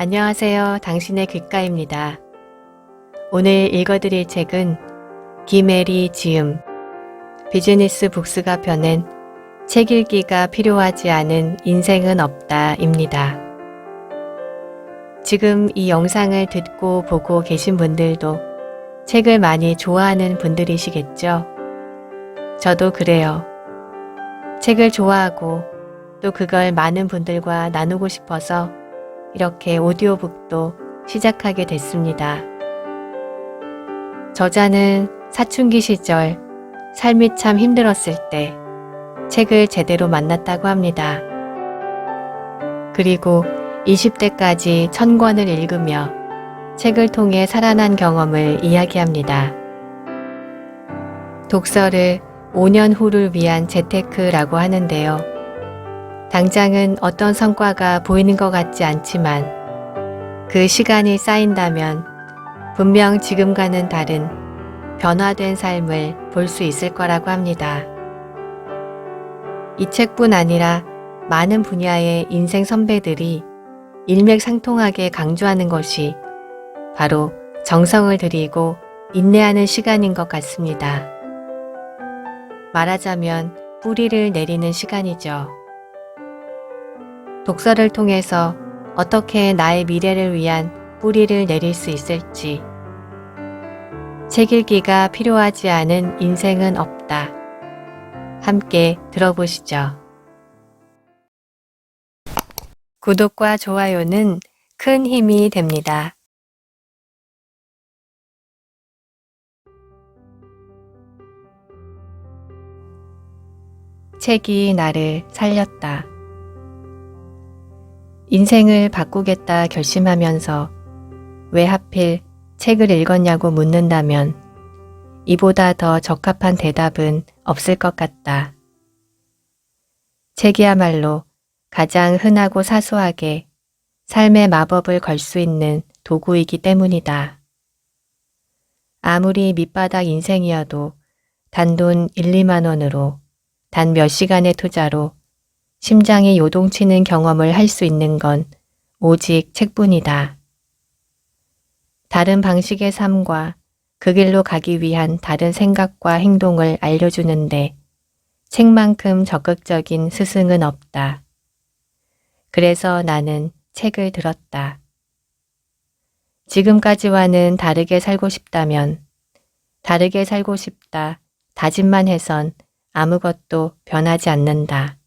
안녕하세요. 당신의 귓가입니다. 오늘 읽어드릴 책은 김혜리 지음, 비즈니스 북스가 펴낸 책 읽기가 필요하지 않은 인생은 없다입니다. 지금 이 영상을 듣고 보고 계신 분들도 책을 많이 좋아하는 분들이시겠죠? 저도 그래요. 책을 좋아하고 또 그걸 많은 분들과 나누고 싶어서 이렇게 오디오북도 시작하게 됐습니다. 저자는 사춘기 시절 삶이 참 힘들었을 때 책을 제대로 만났다고 합니다. 그리고 20대까지 1000권을 읽으며 책을 통해 살아난 경험을 이야기합니다. 독서를 5년 후를 위한 재테크라고 하는데요. 당장은 어떤 성과가 보이는 것 같지 않지만 그 시간이 쌓인다면 분명 지금과는 다른 변화된 삶을 볼 수 있을 거라고 합니다. 이 책뿐 아니라 많은 분야의 인생 선배들이 일맥상통하게 강조하는 것이 바로 정성을 들이고 인내하는 시간인 것 같습니다. 말하자면 뿌리를 내리는 시간이죠. 독서를 통해서 어떻게 나의 미래를 위한 뿌리를 내릴 수 있을지, 책 읽기가 필요하지 않은 인생은 없다. 함께 들어보시죠. 구독과 좋아요는 큰 힘이 됩니다. 책이 나를 살렸다. 인생을 바꾸겠다 결심하면서 왜 하필 책을 읽었냐고 묻는다면 이보다 더 적합한 대답은 없을 것 같다. 책이야말로 가장 흔하고 사소하게 삶의 마법을 걸 수 있는 도구이기 때문이다. 아무리 밑바닥 인생이어도 단돈 1, 2만 원으로 단 몇 시간의 투자로 심장이 요동치는 경험을 할 수 있는 건 오직 책뿐이다. 다른 방식의 삶과 그 길로 가기 위한 다른 생각과 행동을 알려주는데 책만큼 적극적인 스승은 없다. 그래서 나는 책을 들었다. 지금까지와는 다르게 살고 싶다면 다르게 살고 싶다 다짐만 해선 아무것도 변하지 않는다.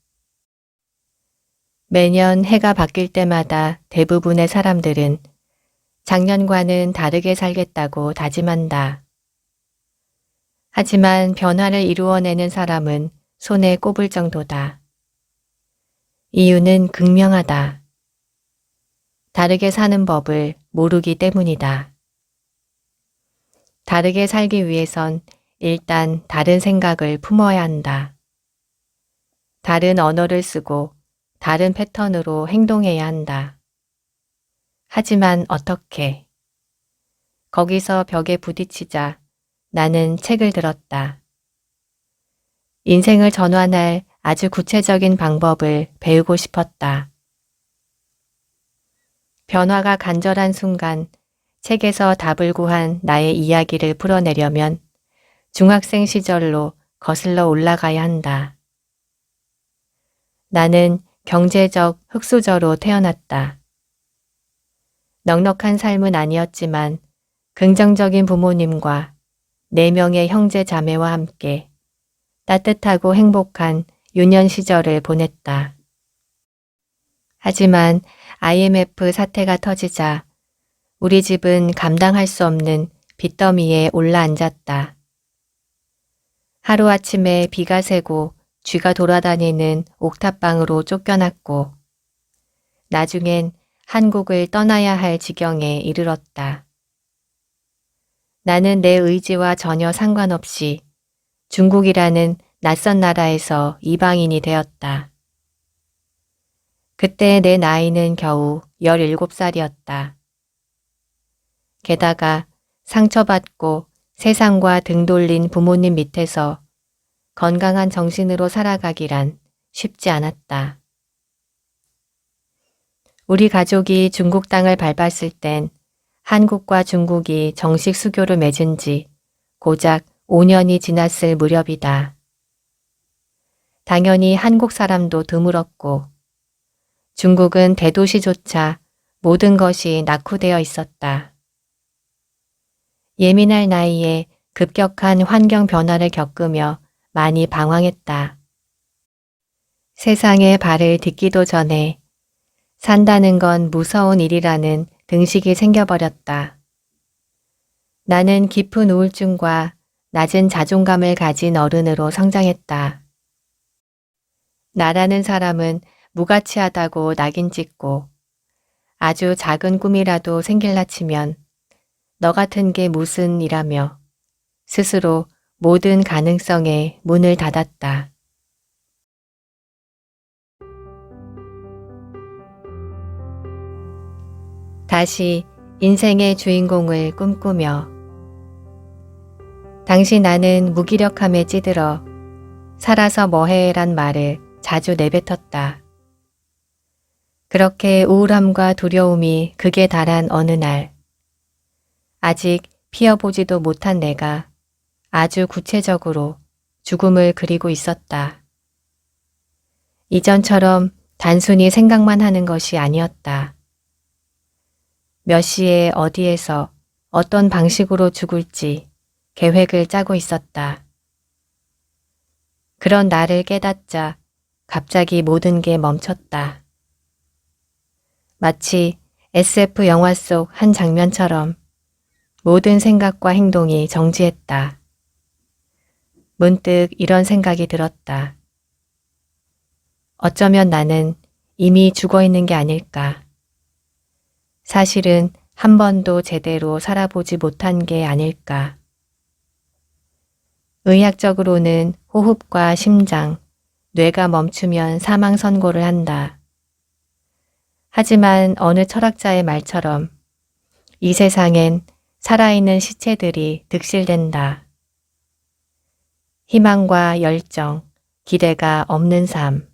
매년 해가 바뀔 때마다 대부분의 사람들은 작년과는 다르게 살겠다고 다짐한다. 하지만 변화를 이루어내는 사람은 손에 꼽을 정도다. 이유는 극명하다. 다르게 사는 법을 모르기 때문이다. 다르게 살기 위해선 일단 다른 생각을 품어야 한다. 다른 언어를 쓰고 다른 패턴으로 행동해야 한다. 하지만 어떻게? 거기서 벽에 부딪히자 나는 책을 들었다. 인생을 전환할 아주 구체적인 방법을 배우고 싶었다. 변화가 간절한 순간 책에서 답을 구한 나의 이야기를 풀어내려면 중학생 시절로 거슬러 올라가야 한다. 나는 경제적 흙수저로 태어났다. 넉넉한 삶은 아니었지만 긍정적인 부모님과 4명의 형제 자매와 함께 따뜻하고 행복한 유년 시절을 보냈다. 하지만 IMF 사태가 터지자 우리 집은 감당할 수 없는 빚더미에 올라앉았다. 하루아침에 비가 새고 쥐가 돌아다니는 옥탑방으로 쫓겨났고 나중엔 한국을 떠나야 할 지경에 이르렀다. 나는 내 의지와 전혀 상관없이 중국이라는 낯선 나라에서 이방인이 되었다. 그때 내 나이는 겨우 17살이었다. 게다가 상처받고 세상과 등 돌린 부모님 밑에서 건강한 정신으로 살아가기란 쉽지 않았다. 우리 가족이 중국 땅을 밟았을 땐 한국과 중국이 정식 수교를 맺은 지 고작 5년이 지났을 무렵이다. 당연히 한국 사람도 드물었고 중국은 대도시조차 모든 것이 낙후되어 있었다. 예민할 나이에 급격한 환경 변화를 겪으며 많이 방황했다. 세상에 발을 딛기도 전에 산다는 건 무서운 일이라는 등식이 생겨버렸다. 나는 깊은 우울증과 낮은 자존감을 가진 어른으로 성장했다. 나라는 사람은 무가치하다고 낙인 찍고 아주 작은 꿈이라도 생길라 치면 너 같은 게 무슨 이라며 스스로 모든 가능성에 문을 닫았다. 다시 인생의 주인공을 꿈꾸며 당시 나는 무기력함에 찌들어 살아서 뭐해란 말을 자주 내뱉었다. 그렇게 우울함과 두려움이 극에 달한 어느 날 아직 피어보지도 못한 내가 아주 구체적으로 죽음을 그리고 있었다. 이전처럼 단순히 생각만 하는 것이 아니었다. 몇 시에 어디에서 어떤 방식으로 죽을지 계획을 짜고 있었다. 그런 나를 깨닫자 갑자기 모든 게 멈췄다. 마치 SF 영화 속 한 장면처럼 모든 생각과 행동이 정지했다. 문득 이런 생각이 들었다. 어쩌면 나는 이미 죽어 있는 게 아닐까. 사실은 한 번도 제대로 살아보지 못한 게 아닐까. 의학적으로는 호흡과 심장, 뇌가 멈추면 사망 선고를 한다. 하지만 어느 철학자의 말처럼 이 세상엔 살아있는 시체들이 득실된다. 희망과 열정, 기대가 없는 삶.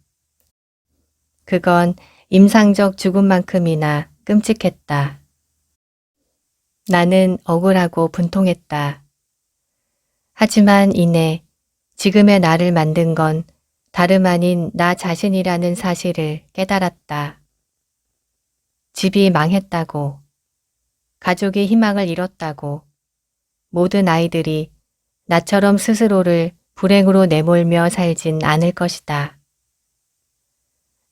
그건 임상적 죽음만큼이나 끔찍했다. 나는 억울하고 분통했다. 하지만 이내 지금의 나를 만든 건 다름 아닌 나 자신이라는 사실을 깨달았다. 집이 망했다고, 가족이 희망을 잃었다고, 모든 아이들이 나처럼 스스로를 불행으로 내몰며 살진 않을 것이다.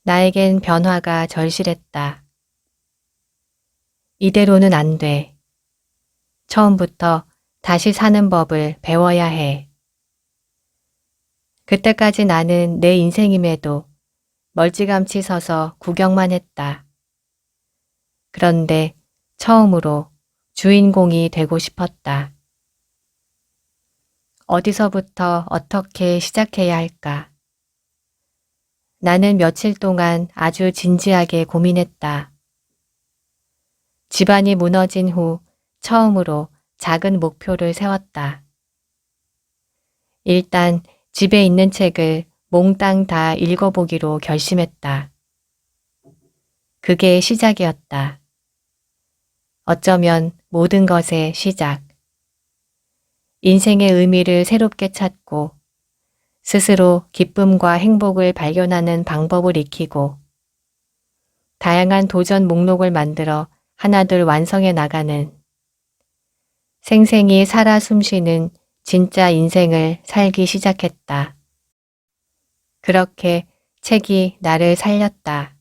나에겐 변화가 절실했다. 이대로는 안 돼. 처음부터 다시 사는 법을 배워야 해. 그때까지 나는 내 인생임에도 멀찌감치 서서 구경만 했다. 그런데 처음으로 주인공이 되고 싶었다. 어디서부터 어떻게 시작해야 할까? 나는 며칠 동안 아주 진지하게 고민했다. 집안이 무너진 후 처음으로 작은 목표를 세웠다. 일단 집에 있는 책을 몽땅 다 읽어보기로 결심했다. 그게 시작이었다. 어쩌면 모든 것의 시작. 인생의 의미를 새롭게 찾고 스스로 기쁨과 행복을 발견하는 방법을 익히고 다양한 도전 목록을 만들어 하나둘 완성해 나가는 생생히 살아 숨쉬는 진짜 인생을 살기 시작했다. 그렇게 책이 나를 살렸다.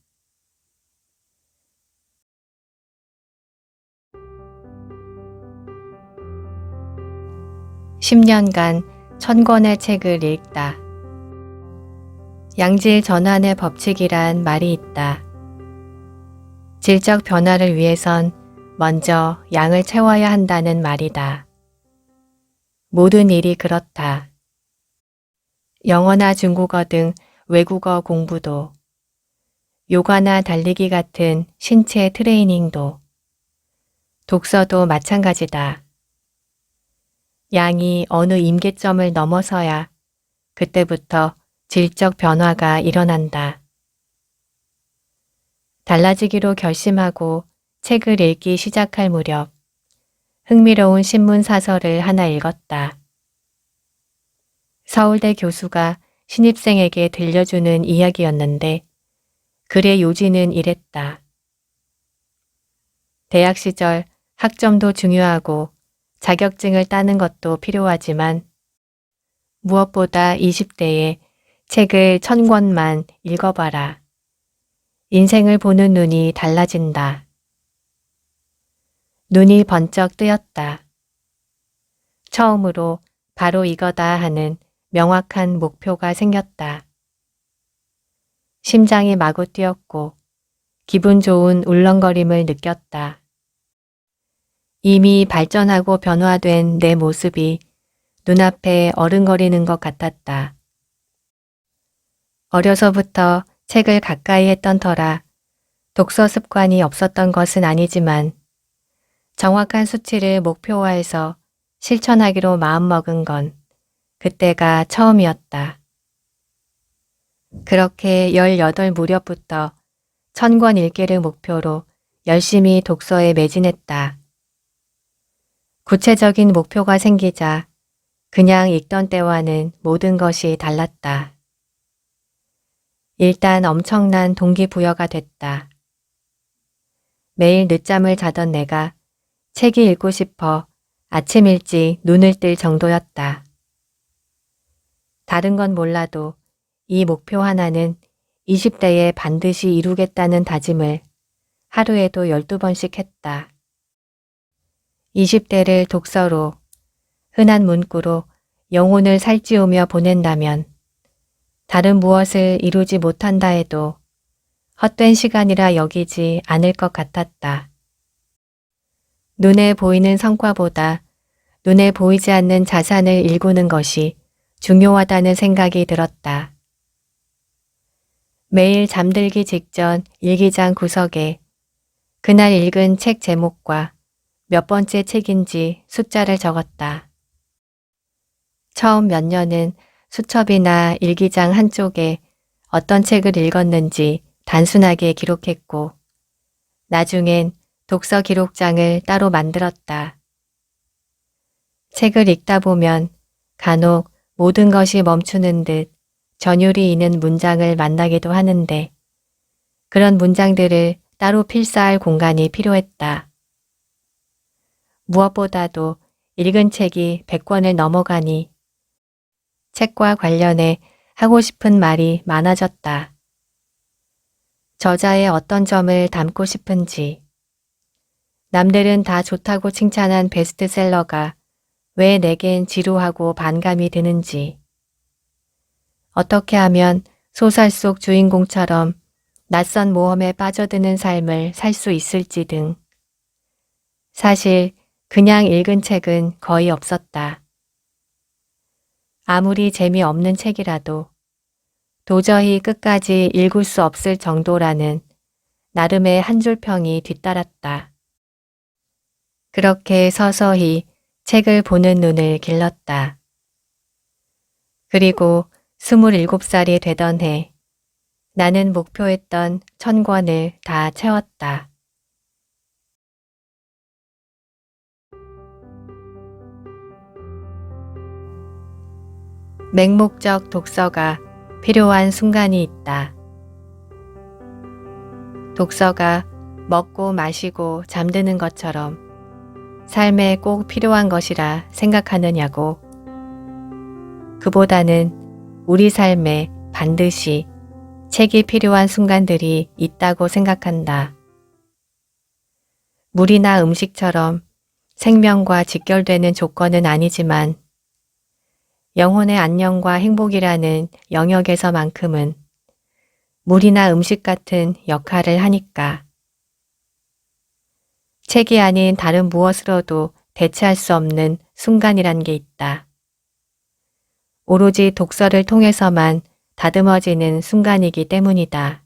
10년간 1000권의 책을 읽다. 양질 전환의 법칙이란 말이 있다. 질적 변화를 위해선 먼저 양을 채워야 한다는 말이다. 모든 일이 그렇다. 영어나 중국어 등 외국어 공부도, 요가나 달리기 같은 신체 트레이닝도, 독서도 마찬가지다. 양이 어느 임계점을 넘어서야 그때부터 질적 변화가 일어난다. 달라지기로 결심하고 책을 읽기 시작할 무렵 흥미로운 신문 사설을 하나 읽었다. 서울대 교수가 신입생에게 들려주는 이야기였는데 글의 요지는 이랬다. 대학 시절 학점도 중요하고 자격증을 따는 것도 필요하지만 무엇보다 20대에 책을 1000권만 읽어봐라. 인생을 보는 눈이 달라진다. 눈이 번쩍 뜨였다. 처음으로 바로 이거다 하는 명확한 목표가 생겼다. 심장이 마구 뛰었고 기분 좋은 울렁거림을 느꼈다. 이미 발전하고 변화된 내 모습이 눈앞에 어른거리는 것 같았다. 어려서부터 책을 가까이 했던 터라 독서 습관이 없었던 것은 아니지만 정확한 수치를 목표화해서 실천하기로 마음먹은 건 그때가 처음이었다. 그렇게 18 무렵부터 1000권 읽기를 목표로 열심히 독서에 매진했다. 구체적인 목표가 생기자 그냥 읽던 때와는 모든 것이 달랐다. 일단 엄청난 동기부여가 됐다. 매일 늦잠을 자던 내가 책이 읽고 싶어 아침 일찍 눈을 뜰 정도였다. 다른 건 몰라도 이 목표 하나는 20대에 반드시 이루겠다는 다짐을 하루에도 12번씩 했다. 20대를 독서로, 흔한 문구로 영혼을 살찌우며 보낸다면 다른 무엇을 이루지 못한다 해도 헛된 시간이라 여기지 않을 것 같았다. 눈에 보이는 성과보다 눈에 보이지 않는 자산을 일구는 것이 중요하다는 생각이 들었다. 매일 잠들기 직전 일기장 구석에 그날 읽은 책 제목과 몇 번째 책인지 숫자를 적었다. 처음 몇 년은 수첩이나 일기장 한쪽에 어떤 책을 읽었는지 단순하게 기록했고 나중엔 독서 기록장을 따로 만들었다. 책을 읽다 보면 간혹 모든 것이 멈추는 듯 전율이 있는 문장을 만나기도 하는데 그런 문장들을 따로 필사할 공간이 필요했다. 무엇보다도 읽은 책이 100권을 넘어가니 책과 관련해 하고 싶은 말이 많아졌다. 저자의 어떤 점을 담고 싶은지, 남들은 다 좋다고 칭찬한 베스트셀러가 왜 내겐 지루하고 반감이 드는지, 어떻게 하면 소설 속 주인공처럼 낯선 모험에 빠져드는 삶을 살 수 있을지 등 사실 그냥 읽은 책은 거의 없었다. 아무리 재미없는 책이라도 도저히 끝까지 읽을 수 없을 정도라는 나름의 한 줄 평이 뒤따랐다. 그렇게 서서히 책을 보는 눈을 길렀다. 그리고 27살이 되던 해 나는 목표했던 1000권을 다 채웠다. 맹목적 독서가 필요한 순간이 있다. 독서가 먹고 마시고 잠드는 것처럼 삶에 꼭 필요한 것이라 생각하느냐고. 그보다는 우리 삶에 반드시 책이 필요한 순간들이 있다고 생각한다. 물이나 음식처럼 생명과 직결되는 조건은 아니지만 영혼의 안녕과 행복이라는 영역에서만큼은 물이나 음식 같은 역할을 하니까. 책이 아닌 다른 무엇으로도 대체할 수 없는 순간이란 게 있다. 오로지 독서를 통해서만 다듬어지는 순간이기 때문이다.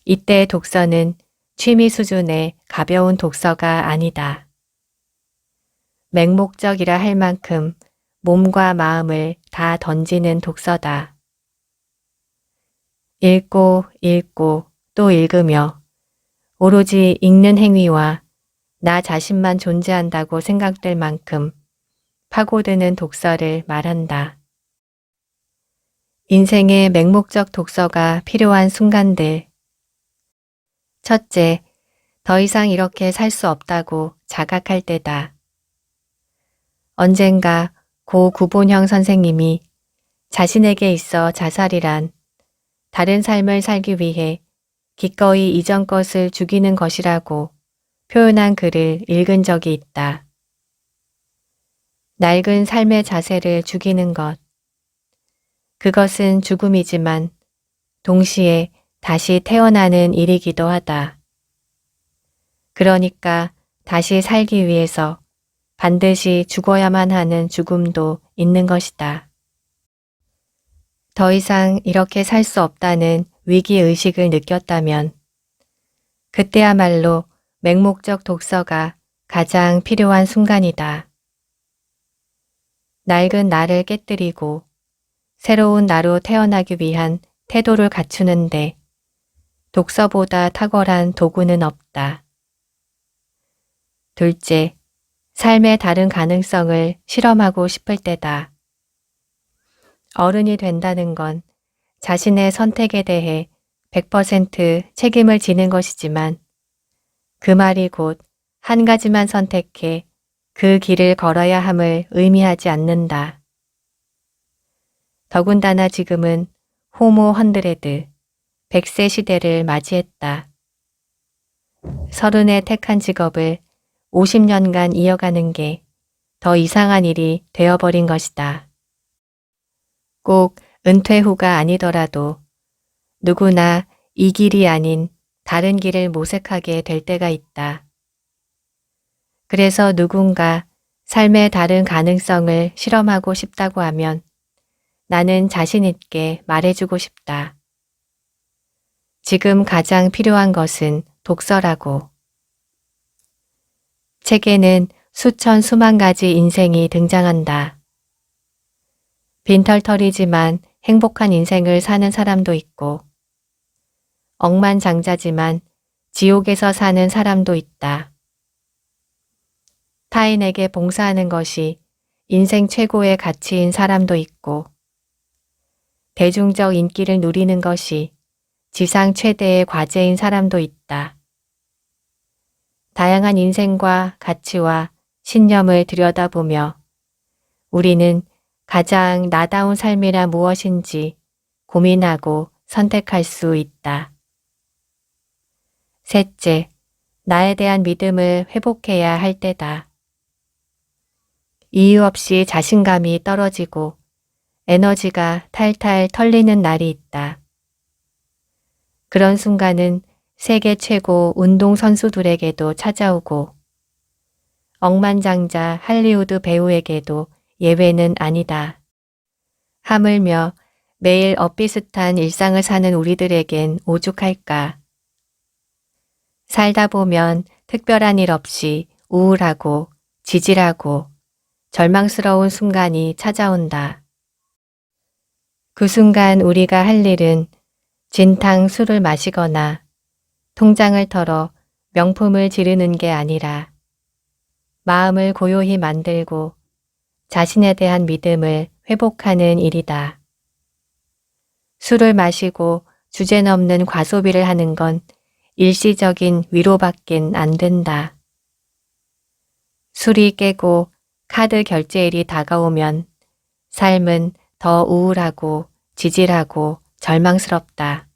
이때 독서는 취미 수준의 가벼운 독서가 아니다. 맹목적이라 할 만큼 몸과 마음을 다 던지는 독서다. 읽고 읽고 또 읽으며 오로지 읽는 행위와 나 자신만 존재한다고 생각될 만큼 파고드는 독서를 말한다. 인생의 맹목적 독서가 필요한 순간들. 첫째, 더 이상 이렇게 살 수 없다고 자각할 때다. 언젠가 고 구본형 선생님이 자신에게 있어 자살이란 다른 삶을 살기 위해 기꺼이 이전 것을 죽이는 것이라고 표현한 글을 읽은 적이 있다. 낡은 삶의 자세를 죽이는 것. 그것은 죽음이지만 동시에 다시 태어나는 일이기도 하다. 그러니까 다시 살기 위해서 반드시 죽어야만 하는 죽음도 있는 것이다. 더 이상 이렇게 살 수 없다는 위기의식을 느꼈다면 그때야말로 맹목적 독서가 가장 필요한 순간이다. 낡은 나를 깨뜨리고 새로운 나로 태어나기 위한 태도를 갖추는데 독서보다 탁월한 도구는 없다. 둘째, 삶의 다른 가능성을 실험하고 싶을 때다. 어른이 된다는 건 자신의 선택에 대해 100% 책임을 지는 것이지만 그 말이 곧 한 가지만 선택해 그 길을 걸어야 함을 의미하지 않는다. 더군다나 지금은 호모 헌드레드, 100세 시대를 맞이했다. 30에 택한 직업을 50년간 이어가는 게 더 이상한 일이 되어버린 것이다. 꼭 은퇴 후가 아니더라도 누구나 이 길이 아닌 다른 길을 모색하게 될 때가 있다. 그래서 누군가 삶의 다른 가능성을 실험하고 싶다고 하면 나는 자신 있게 말해주고 싶다. 지금 가장 필요한 것은 독서라고. 책에는 수천 수만 가지 인생이 등장한다. 빈털터리지만 행복한 인생을 사는 사람도 있고 억만장자지만 지옥에서 사는 사람도 있다. 타인에게 봉사하는 것이 인생 최고의 가치인 사람도 있고 대중적 인기를 누리는 것이 지상 최대의 과제인 사람도 있다. 다양한 인생과 가치와 신념을 들여다보며 우리는 가장 나다운 삶이란 무엇인지 고민하고 선택할 수 있다. 셋째, 나에 대한 믿음을 회복해야 할 때다. 이유 없이 자신감이 떨어지고 에너지가 탈탈 털리는 날이 있다. 그런 순간은 세계 최고 운동선수들에게도 찾아오고 억만장자 할리우드 배우에게도 예외는 아니다. 하물며 매일 엇비슷한 일상을 사는 우리들에겐 오죽할까. 살다 보면 특별한 일 없이 우울하고 지질하고 절망스러운 순간이 찾아온다. 그 순간 우리가 할 일은 진탕 술을 마시거나 통장을 털어 명품을 지르는 게 아니라 마음을 고요히 만들고 자신에 대한 믿음을 회복하는 일이다. 술을 마시고 주제넘는 과소비를 하는 건 일시적인 위로밖엔 안 된다. 술이 깨고 카드 결제일이 다가오면 삶은 더 우울하고 지질하고 절망스럽다.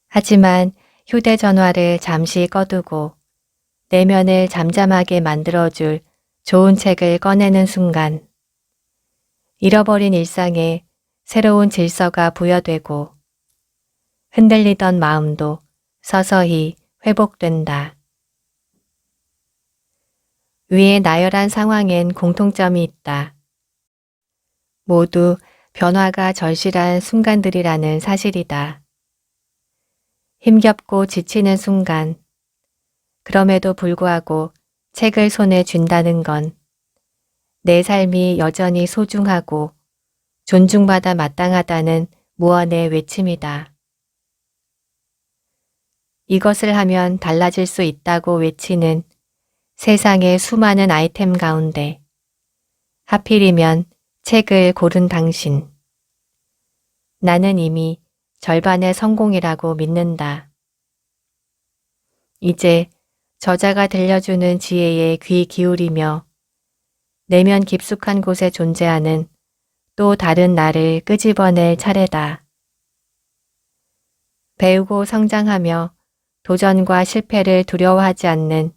하지만 휴대전화를 잠시 꺼두고 내면을 잠잠하게 만들어줄 좋은 책을 꺼내는 순간 잃어버린 일상에 새로운 질서가 부여되고 흔들리던 마음도 서서히 회복된다. 위의 나열한 상황엔 공통점이 있다. 모두 변화가 절실한 순간들이라는 사실이다. 힘겹고 지치는 순간, 그럼에도 불구하고 책을 손에 쥔다는 건 내 삶이 여전히 소중하고 존중받아 마땅하다는 무언의 외침이다. 이것을 하면 달라질 수 있다고 외치는 세상의 수많은 아이템 가운데 하필이면 책을 고른 당신. 나는 이미 절반의 성공이라고 믿는다. 이제 저자가 들려주는 지혜에 귀 기울이며 내면 깊숙한 곳에 존재하는 또 다른 나를 끄집어낼 차례다. 배우고 성장하며 도전과 실패를 두려워하지 않는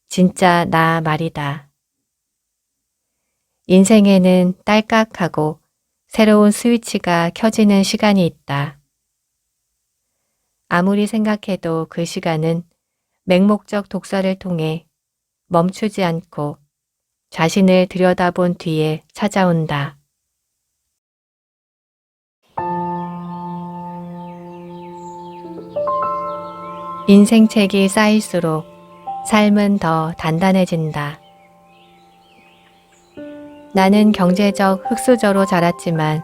진짜 나 말이다. 인생에는 딸깍하고 새로운 스위치가 켜지는 시간이 있다. 아무리 생각해도 그 시간은 맹목적 독서를 통해 멈추지 않고 자신을 들여다본 뒤에 찾아온다. 인생책이 쌓일수록 삶은 더 단단해진다. 나는 경제적 흙수저로 자랐지만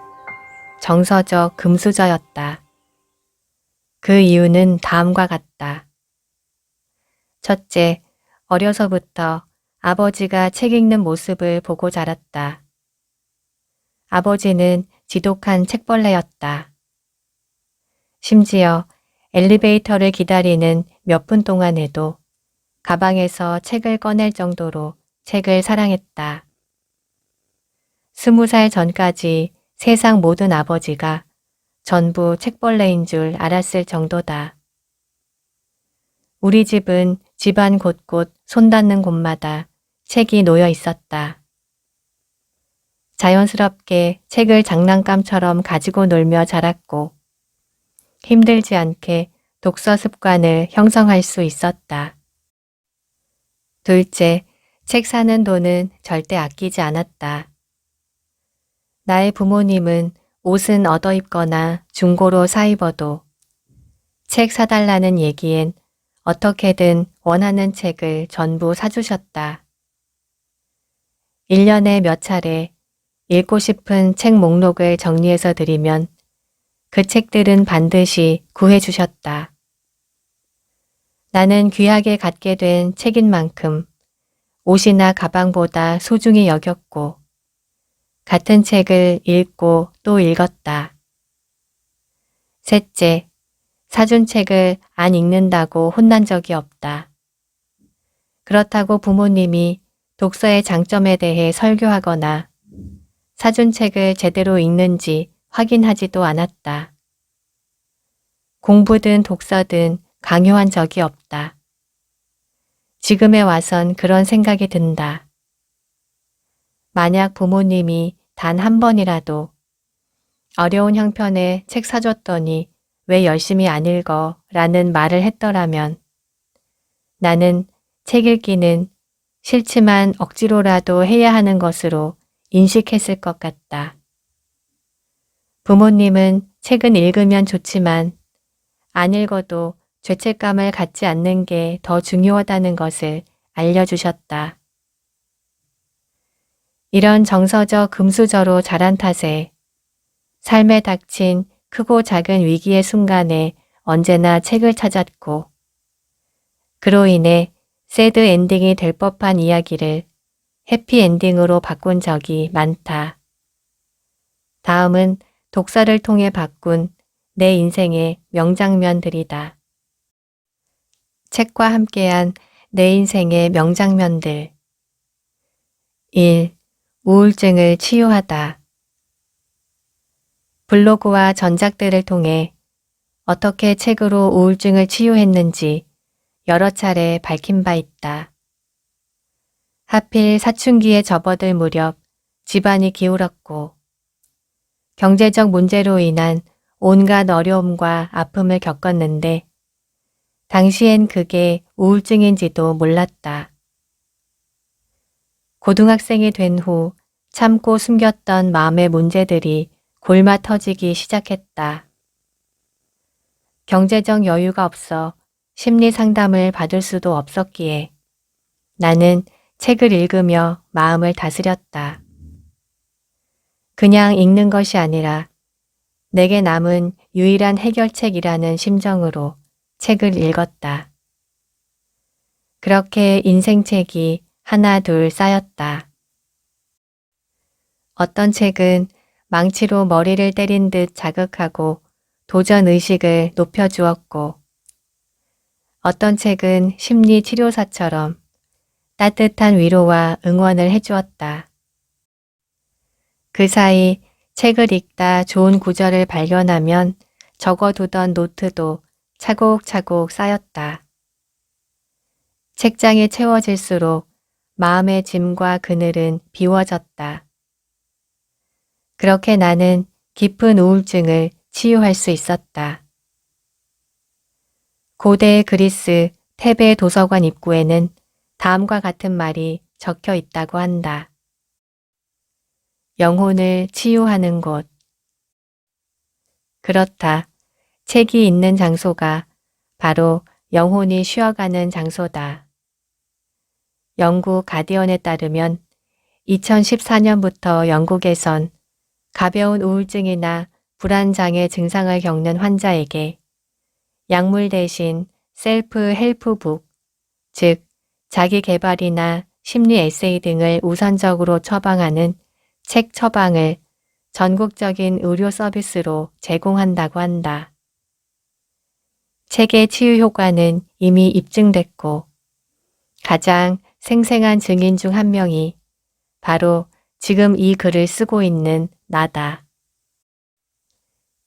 정서적 금수저였다. 그 이유는 다음과 같다. 첫째, 어려서부터 아버지가 책 읽는 모습을 보고 자랐다. 아버지는 지독한 책벌레였다. 심지어 엘리베이터를 기다리는 몇 분 동안에도 가방에서 책을 꺼낼 정도로 책을 사랑했다. 20살 전까지 세상 모든 아버지가 전부 책벌레인 줄 알았을 정도다. 우리 집은 집안 곳곳 손 닿는 곳마다 책이 놓여 있었다. 자연스럽게 책을 장난감처럼 가지고 놀며 자랐고 힘들지 않게 독서 습관을 형성할 수 있었다. 둘째, 책 사는 돈은 절대 아끼지 않았다. 나의 부모님은 옷은 얻어 입거나 중고로 사 입어도 책 사달라는 얘기엔 어떻게든 원하는 책을 전부 사주셨다. 1년에 몇 차례 읽고 싶은 책 목록을 정리해서 드리면 그 책들은 반드시 구해주셨다. 나는 귀하게 갖게 된 책인 만큼 옷이나 가방보다 소중히 여겼고 같은 책을 읽고 또 읽었다. 셋째, 사준 책을 안 읽는다고 혼난 적이 없다. 그렇다고 부모님이 독서의 장점에 대해 설교하거나 사준 책을 제대로 읽는지 확인하지도 않았다. 공부든 독서든 강요한 적이 없다. 지금에 와선 그런 생각이 든다. 만약 부모님이 단 한 번이라도 어려운 형편에 책 사줬더니 왜 열심히 안 읽어? 라는 말을 했더라면 나는 책 읽기는 싫지만 억지로라도 해야 하는 것으로 인식했을 것 같다. 부모님은 책은 읽으면 좋지만 안 읽어도 죄책감을 갖지 않는 게 더 중요하다는 것을 알려주셨다. 이런 정서적 금수저로 자란 탓에 삶에 닥친 크고 작은 위기의 순간에 언제나 책을 찾았고 그로 인해 새드 엔딩이 될 법한 이야기를 해피 엔딩으로 바꾼 적이 많다. 다음은 독서를 통해 바꾼 내 인생의 명장면들이다. 책과 함께한 내 인생의 명장면들. 1. 우울증을 치유하다. 블로그와 전작들을 통해 어떻게 책으로 우울증을 치유했는지 여러 차례 밝힌 바 있다. 하필 사춘기에 접어들 무렵 집안이 기울었고 경제적 문제로 인한 온갖 어려움과 아픔을 겪었는데 당시엔 그게 우울증인지도 몰랐다. 고등학생이 된 후 참고 숨겼던 마음의 문제들이 골마 터지기 시작했다. 경제적 여유가 없어 심리 상담을 받을 수도 없었기에 나는 책을 읽으며 마음을 다스렸다. 그냥 읽는 것이 아니라 내게 남은 유일한 해결책이라는 심정으로 책을 읽었다. 그렇게 인생책이 하나 둘 쌓였다. 어떤 책은 망치로 머리를 때린 듯 자극하고 도전 의식을 높여주었고, 어떤 책은 심리 치료사처럼 따뜻한 위로와 응원을 해주었다. 그 사이 책을 읽다 좋은 구절을 발견하면 적어두던 노트도 차곡차곡 쌓였다. 책장이 채워질수록 마음의 짐과 그늘은 비워졌다. 그렇게 나는 깊은 우울증을 치유할 수 있었다. 고대 그리스 테베 도서관 입구에는 다음과 같은 말이 적혀 있다고 한다. 영혼을 치유하는 곳. 그렇다. 책이 있는 장소가 바로 영혼이 쉬어가는 장소다. 영국 가디언에 따르면 2014년부터 영국에선 가벼운 우울증이나 불안장애 증상을 겪는 환자에게 약물 대신 셀프 헬프북, 즉 자기 개발이나 심리 에세이 등을 우선적으로 처방하는 책 처방을 전국적인 의료 서비스로 제공한다고 한다. 책의 치유 효과는 이미 입증됐고 가장 생생한 증인 중 한 명이 바로 지금 이 글을 쓰고 있는 나다.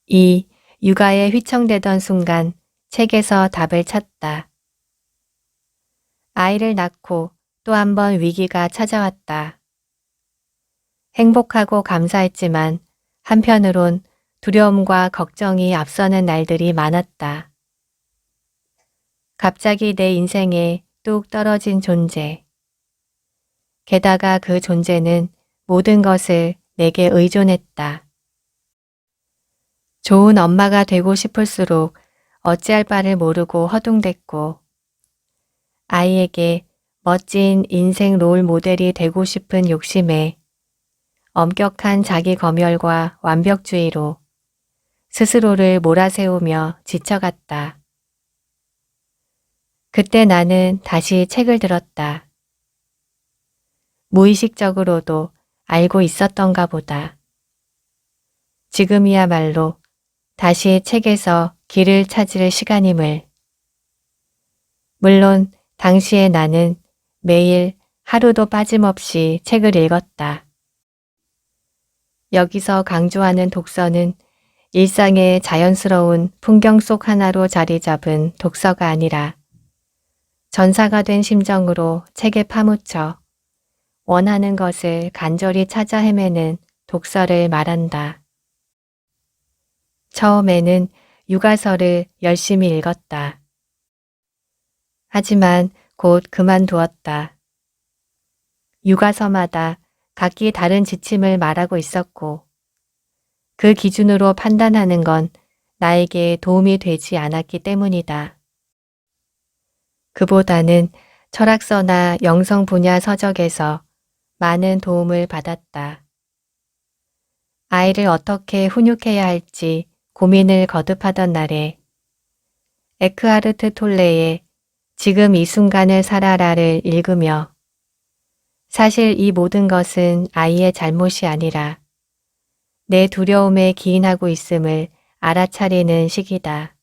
이 육아에 휘청대던 순간 책에서 답을 찾다. 아이를 낳고 또 한 번 위기가 찾아왔다. 행복하고 감사했지만 한편으론 두려움과 걱정이 앞서는 날들이 많았다. 갑자기 내 인생에 뚝 떨어진 존재. 게다가 그 존재는 모든 것을 내게 의존했다. 좋은 엄마가 되고 싶을수록 어찌할 바를 모르고 허둥댔고, 아이에게 멋진 인생 롤 모델이 되고 싶은 욕심에 엄격한 자기 검열과 완벽주의로 스스로를 몰아세우며 지쳐갔다. 그때 나는 다시 책을 들었다. 무의식적으로도 알고 있었던가 보다. 지금이야말로 다시 책에서 길을 찾을 시간임을. 물론 당시에 나는 매일 하루도 빠짐없이 책을 읽었다. 여기서 강조하는 독서는 일상의 자연스러운 풍경 속 하나로 자리 잡은 독서가 아니라 전사가 된 심정으로 책에 파묻혀 원하는 것을 간절히 찾아 헤매는 독서를 말한다. 처음에는 육아서를 열심히 읽었다. 하지만 곧 그만두었다. 육아서마다 각기 다른 지침을 말하고 있었고 그 기준으로 판단하는 건 나에게 도움이 되지 않았기 때문이다. 그보다는 철학서나 영성 분야 서적에서 많은 도움을 받았다. 아이를 어떻게 훈육해야 할지 고민을 거듭하던 날에 에크하르트 톨레의 지금 이 순간을 살아라를 읽으며 사실 이 모든 것은 아이의 잘못이 아니라 내 두려움에 기인하고 있음을 알아차리는 시기다.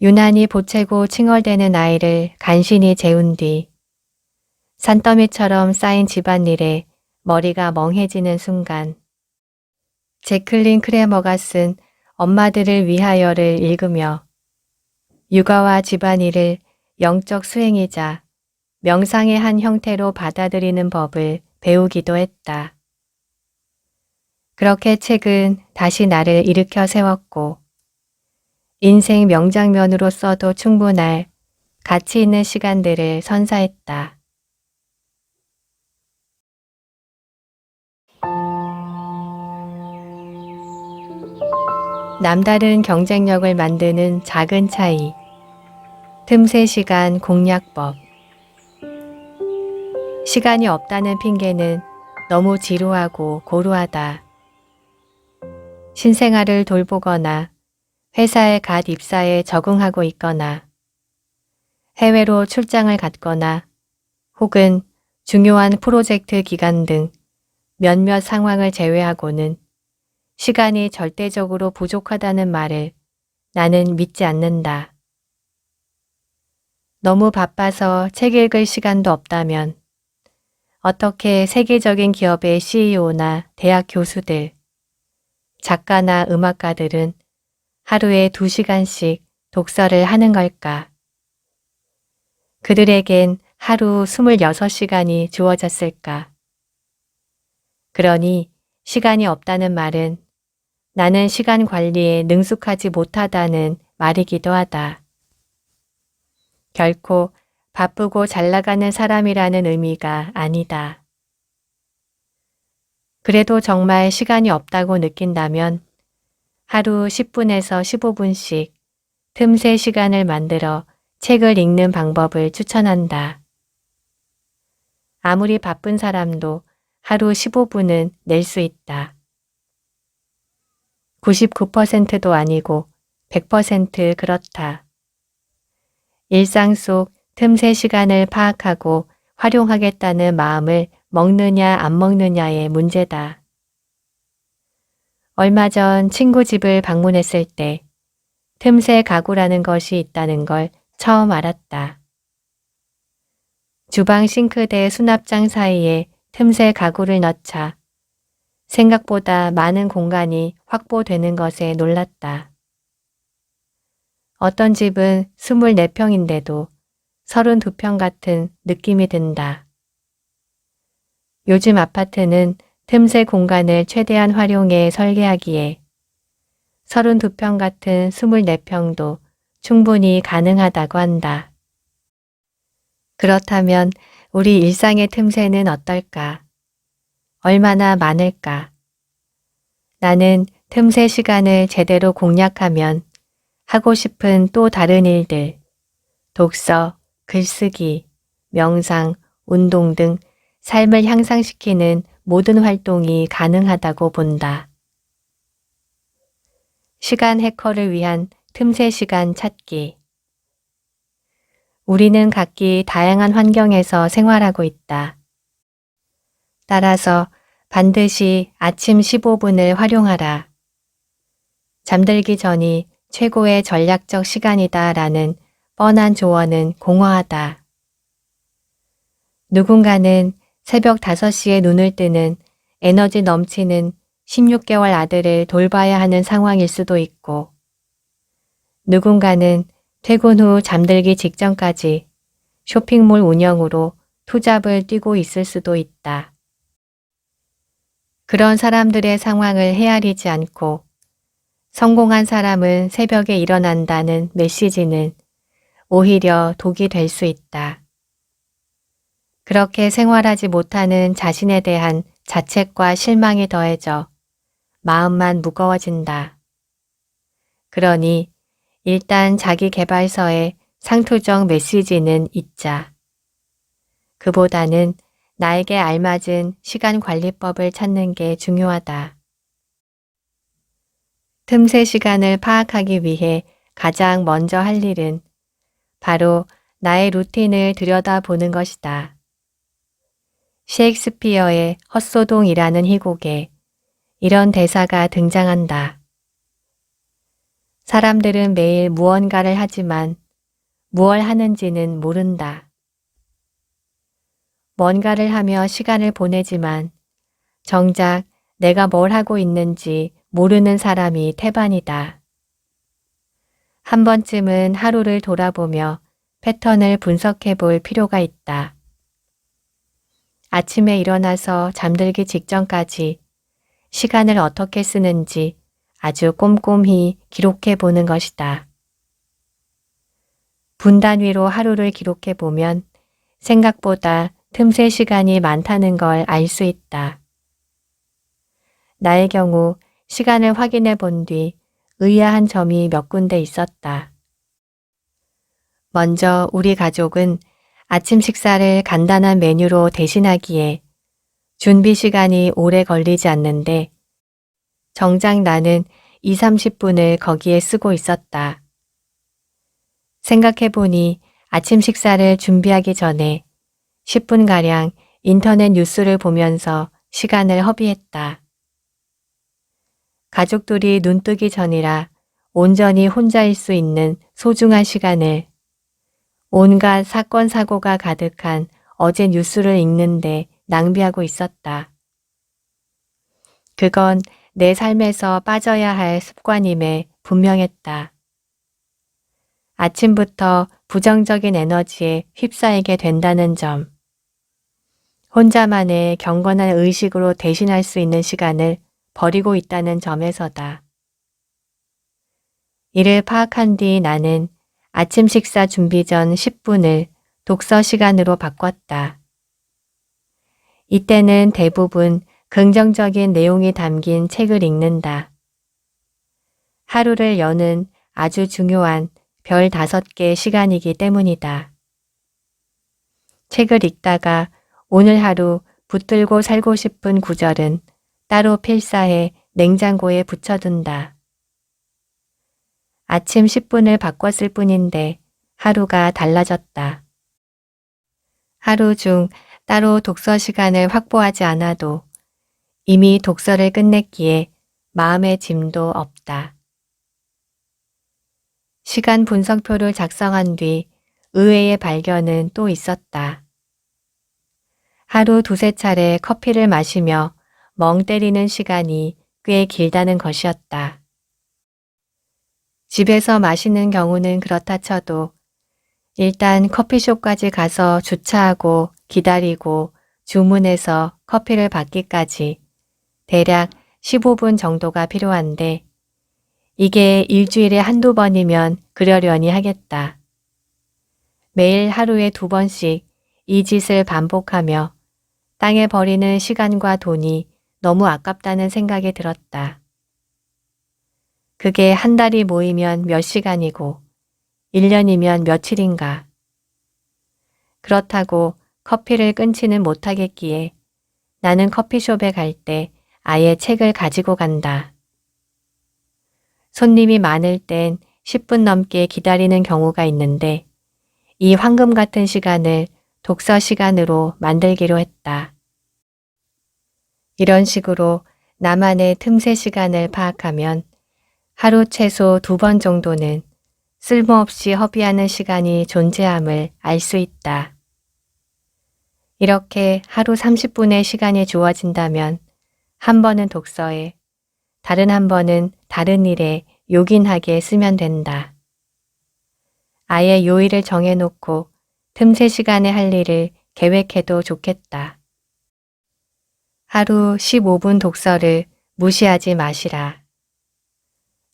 유난히 보채고 칭얼대는 아이를 간신히 재운 뒤 산더미처럼 쌓인 집안일에 머리가 멍해지는 순간 제클린 크레머가 쓴 엄마들을 위하여를 읽으며 육아와 집안일을 영적 수행이자 명상의 한 형태로 받아들이는 법을 배우기도 했다. 그렇게 책은 다시 나를 일으켜 세웠고 인생 명장면으로 써도 충분할 가치 있는 시간들을 선사했다. 남다른 경쟁력을 만드는 작은 차이, 틈새 시간 공략법. 시간이 없다는 핑계는 너무 지루하고 고루하다. 신생아를 돌보거나 회사에 갓 입사해 적응하고 있거나 해외로 출장을 갔거나 혹은 중요한 프로젝트 기간 등 몇몇 상황을 제외하고는 시간이 절대적으로 부족하다는 말을 나는 믿지 않는다. 너무 바빠서 책 읽을 시간도 없다면 어떻게 세계적인 기업의 CEO나 대학 교수들, 작가나 음악가들은 하루에 2시간씩 독서를 하는 걸까? 그들에겐 하루 26시간이 주어졌을까? 그러니 시간이 없다는 말은 나는 시간 관리에 능숙하지 못하다는 말이기도 하다. 결코 바쁘고 잘 나가는 사람이라는 의미가 아니다. 그래도 정말 시간이 없다고 느낀다면 하루 10분에서 15분씩 틈새 시간을 만들어 책을 읽는 방법을 추천한다. 아무리 바쁜 사람도 하루 15분은 낼 수 있다. 99%도 아니고 100% 그렇다. 일상 속 틈새 시간을 파악하고 활용하겠다는 마음을 먹느냐 안 먹느냐의 문제다. 얼마 전 친구 집을 방문했을 때 틈새 가구라는 것이 있다는 걸 처음 알았다. 주방 싱크대 수납장 사이에 틈새 가구를 넣자 생각보다 많은 공간이 확보되는 것에 놀랐다. 어떤 집은 24평인데도 32평 같은 느낌이 든다. 요즘 아파트는 틈새 공간을 최대한 활용해 설계하기에 32평 같은 24평도 충분히 가능하다고 한다. 그렇다면 우리 일상의 틈새는 어떨까? 얼마나 많을까? 나는 틈새 시간을 제대로 공략하면 하고 싶은 또 다른 일들, 독서, 글쓰기, 명상, 운동 등 삶을 향상시키는 모든 활동이 가능하다고 본다. 시간 해커를 위한 틈새 시간 찾기. 우리는 각기 다양한 환경에서 생활하고 있다. 따라서 반드시 아침 15분을 활용하라. 잠들기 전이 최고의 전략적 시간이다라는 뻔한 조언은 공허하다. 누군가는 새벽 5시에 눈을 뜨는 에너지 넘치는 16개월 아들을 돌봐야 하는 상황일 수도 있고, 누군가는 퇴근 후 잠들기 직전까지 쇼핑몰 운영으로 투잡을 뛰고 있을 수도 있다. 그런 사람들의 상황을 헤아리지 않고 성공한 사람은 새벽에 일어난다는 메시지는 오히려 독이 될 수 있다. 그렇게 생활하지 못하는 자신에 대한 자책과 실망이 더해져 마음만 무거워진다. 그러니 일단 자기 개발서에 상투적 메시지는 잊자. 그보다는 나에게 알맞은 시간 관리법을 찾는 게 중요하다. 틈새 시간을 파악하기 위해 가장 먼저 할 일은 바로 나의 루틴을 들여다보는 것이다. 셰익스피어의 헛소동이라는 희곡에 이런 대사가 등장한다. 사람들은 매일 무언가를 하지만 무얼 하는지는 모른다. 뭔가를 하며 시간을 보내지만 정작 내가 뭘 하고 있는지 모르는 사람이 태반이다. 한 번쯤은 하루를 돌아보며 패턴을 분석해 볼 필요가 있다. 아침에 일어나서 잠들기 직전까지 시간을 어떻게 쓰는지 아주 꼼꼼히 기록해 보는 것이다. 분 단위로 하루를 기록해 보면 생각보다 틈새 시간이 많다는 걸 알 수 있다. 나의 경우 시간을 확인해 본 뒤 의아한 점이 몇 군데 있었다. 먼저 우리 가족은 아침 식사를 간단한 메뉴로 대신하기에 준비 시간이 오래 걸리지 않는데 정작 나는 2, 30분을 거기에 쓰고 있었다. 생각해보니 아침 식사를 준비하기 전에 10분가량 인터넷 뉴스를 보면서 시간을 허비했다. 가족들이 눈뜨기 전이라 온전히 혼자일 수 있는 소중한 시간을 온갖 사건 사고가 가득한 어제 뉴스를 읽는데 낭비하고 있었다. 그건 내 삶에서 빠져야 할 습관임에 분명했다. 아침부터 부정적인 에너지에 휩싸이게 된다는 점. 혼자만의 경건한 의식으로 대신할 수 있는 시간을 버리고 있다는 점에서다. 이를 파악한 뒤 나는 아침 식사 준비 전 10분을 독서 시간으로 바꿨다. 이때는 대부분 긍정적인 내용이 담긴 책을 읽는다. 하루를 여는 아주 중요한 별 5개 시간이기 때문이다. 책을 읽다가 오늘 하루 붙들고 살고 싶은 구절은 따로 필사해 냉장고에 붙여둔다. 아침 10분을 바꿨을 뿐인데 하루가 달라졌다. 하루 중 따로 독서 시간을 확보하지 않아도 이미 독서를 끝냈기에 마음의 짐도 없다. 시간 분석표를 작성한 뒤 의외의 발견은 또 있었다. 하루 2~3차례 커피를 마시며 멍 때리는 시간이 꽤 길다는 것이었다. 집에서 마시는 경우는 그렇다 쳐도 일단 커피숍까지 가서 주차하고 기다리고 주문해서 커피를 받기까지 대략 15분 정도가 필요한데 이게 일주일에 1~2번이면 그러려니 하겠다. 매일 하루에 2번씩 이 짓을 반복하며 땅에 버리는 시간과 돈이 너무 아깝다는 생각이 들었다. 그게 한 달이 모이면 몇 시간이고 1년이면 며칠인가. 그렇다고 커피를 끊지는 못하겠기에 나는 커피숍에 갈 때 아예 책을 가지고 간다. 손님이 많을 땐 10분 넘게 기다리는 경우가 있는데 이 황금 같은 시간을 독서 시간으로 만들기로 했다. 이런 식으로 나만의 틈새 시간을 파악하면 하루 최소 2번 정도는 쓸모없이 허비하는 시간이 존재함을 알 수 있다. 이렇게 하루 30분의 시간이 주어진다면 한 번은 독서에, 다른 한 번은 다른 일에 요긴하게 쓰면 된다. 아예 요일을 정해놓고 틈새 시간에 할 일을 계획해도 좋겠다. 하루 15분 독서를 무시하지 마시라.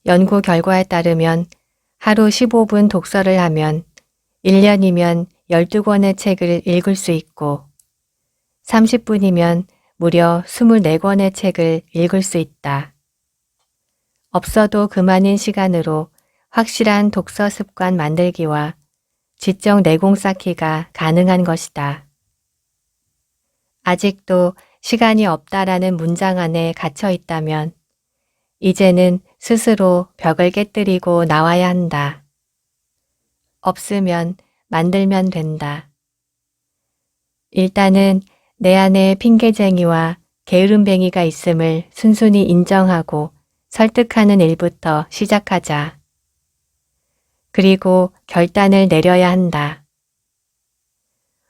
연구 결과에 따르면 하루 15분 독서를 하면 1년이면 12권의 책을 읽을 수 있고 30분이면 무려 24권의 책을 읽을 수 있다. 없어도 그만인 시간으로 확실한 독서 습관 만들기와 지적 내공 쌓기가 가능한 것이다. 아직도 시간이 없다라는 문장 안에 갇혀 있다면 이제는 스스로 벽을 깨뜨리고 나와야 한다. 없으면 만들면 된다. 일단은 내 안에 핑계쟁이와 게으름뱅이가 있음을 순순히 인정하고 설득하는 일부터 시작하자. 그리고 결단을 내려야 한다.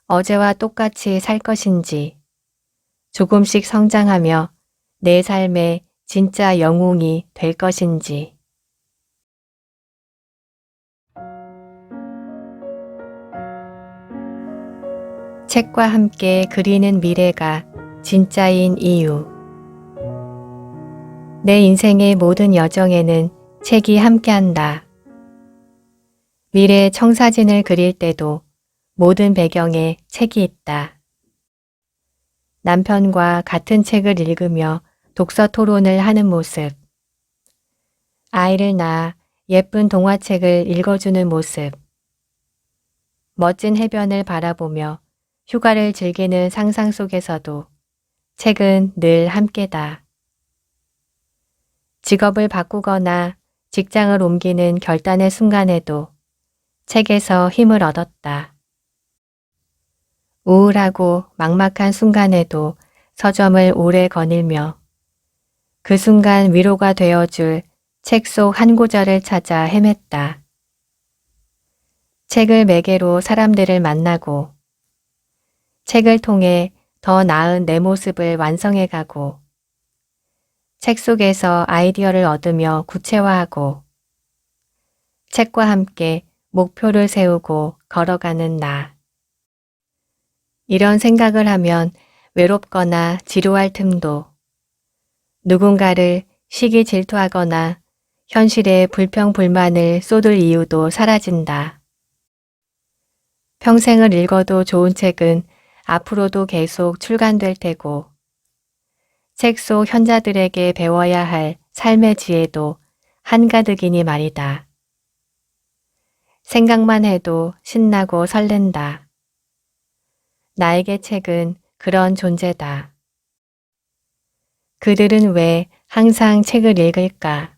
어제와 똑같이 살 것인지, 조금씩 성장하며 내 삶의 진짜 영웅이 될 것인지. 책과 함께 그리는 미래가 진짜인 이유. 내 인생의 모든 여정에는 책이 함께한다. 미래 청사진을 그릴 때도 모든 배경에 책이 있다. 남편과 같은 책을 읽으며 독서 토론을 하는 모습. 아이를 낳아 예쁜 동화책을 읽어주는 모습. 멋진 해변을 바라보며 휴가를 즐기는 상상 속에서도 책은 늘 함께다. 직업을 바꾸거나 직장을 옮기는 결단의 순간에도 책에서 힘을 얻었다. 우울하고 막막한 순간에도 서점을 오래 거닐며 그 순간 위로가 되어줄 책 속 한 구절을 찾아 헤맸다. 책을 매개로 사람들을 만나고 책을 통해 더 나은 내 모습을 완성해가고 책 속에서 아이디어를 얻으며 구체화하고 책과 함께 목표를 세우고 걸어가는 나. 이런 생각을 하면 외롭거나 지루할 틈도 누군가를 시기 질투하거나 현실에 불평불만을 쏟을 이유도 사라진다. 평생을 읽어도 좋은 책은 앞으로도 계속 출간될 테고 책 속 현자들에게 배워야 할 삶의 지혜도 한가득이니 말이다. 생각만 해도 신나고 설렌다. 나에게 책은 그런 존재다. 그들은 왜 항상 책을 읽을까?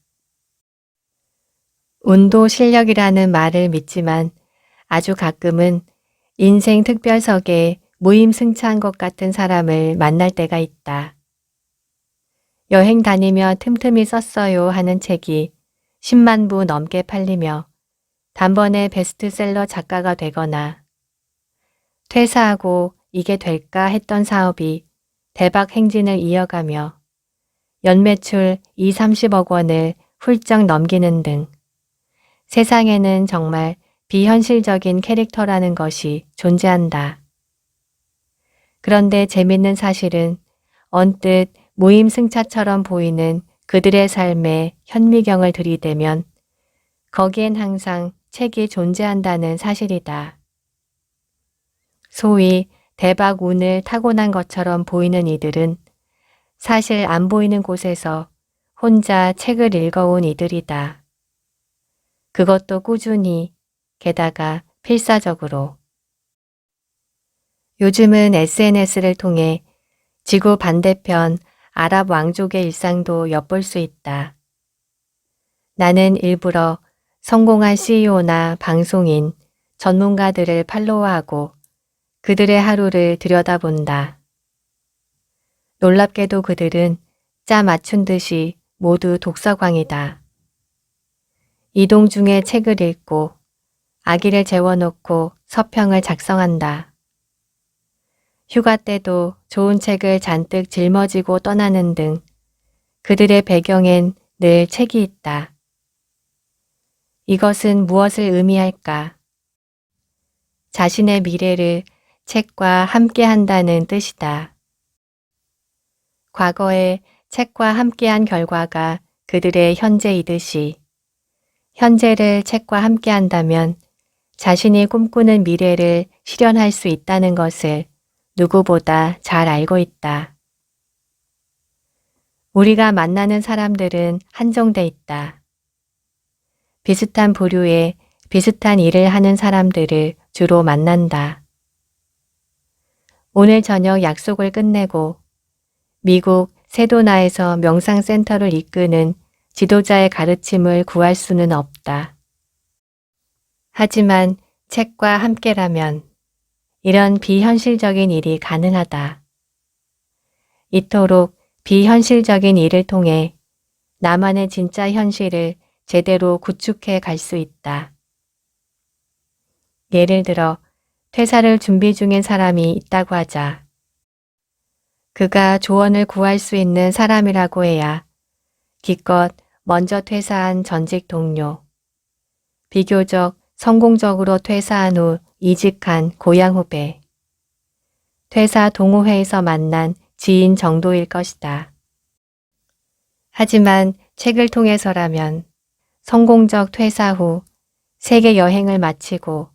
운도 실력이라는 말을 믿지만 아주 가끔은 인생 특별석에 무임승차한 것 같은 사람을 만날 때가 있다. 여행 다니며 틈틈이 썼어요 하는 책이 10만 부 넘게 팔리며 단번에 베스트셀러 작가가 되거나 퇴사하고 이게 될까 했던 사업이 대박 행진을 이어가며 연매출 2, 30억 원을 훌쩍 넘기는 등 세상에는 정말 비현실적인 캐릭터라는 것이 존재한다. 그런데 재밌는 사실은 언뜻 무임승차처럼 보이는 그들의 삶에 현미경을 들이대면 거기엔 항상 책이 존재한다는 사실이다. 소위 대박 운을 타고난 것처럼 보이는 이들은 사실 안 보이는 곳에서 혼자 책을 읽어온 이들이다. 그것도 꾸준히, 게다가 필사적으로. 요즘은 SNS를 통해 지구 반대편 아랍 왕족의 일상도 엿볼 수 있다. 나는 일부러 성공한 CEO나 방송인, 전문가들을 팔로우하고 그들의 하루를 들여다본다. 놀랍게도 그들은 짜 맞춘 듯이 모두 독서광이다. 이동 중에 책을 읽고 아기를 재워놓고 서평을 작성한다. 휴가 때도 좋은 책을 잔뜩 짊어지고 떠나는 등 그들의 배경엔 늘 책이 있다. 이것은 무엇을 의미할까? 자신의 미래를 책과 함께 한다는 뜻이다. 과거에 책과 함께한 결과가 그들의 현재이듯이 현재를 책과 함께 한다면 자신이 꿈꾸는 미래를 실현할 수 있다는 것을 누구보다 잘 알고 있다. 우리가 만나는 사람들은 한정돼 있다. 비슷한 부류의 비슷한 일을 하는 사람들을 주로 만난다. 오늘 저녁 약속을 끝내고 미국 세도나에서 명상센터를 이끄는 지도자의 가르침을 구할 수는 없다. 하지만 책과 함께라면 이런 비현실적인 일이 가능하다. 이토록 비현실적인 일을 통해 나만의 진짜 현실을 제대로 구축해 갈 수 있다. 예를 들어 퇴사를 준비 중인 사람이 있다고 하자. 그가 조언을 구할 수 있는 사람이라고 해야 기껏 먼저 퇴사한 전직 동료, 비교적 성공적으로 퇴사한 후 이직한 고향 후배, 퇴사 동호회에서 만난 지인 정도일 것이다. 하지만 책을 통해서라면 성공적 퇴사 후 세계 여행을 마치고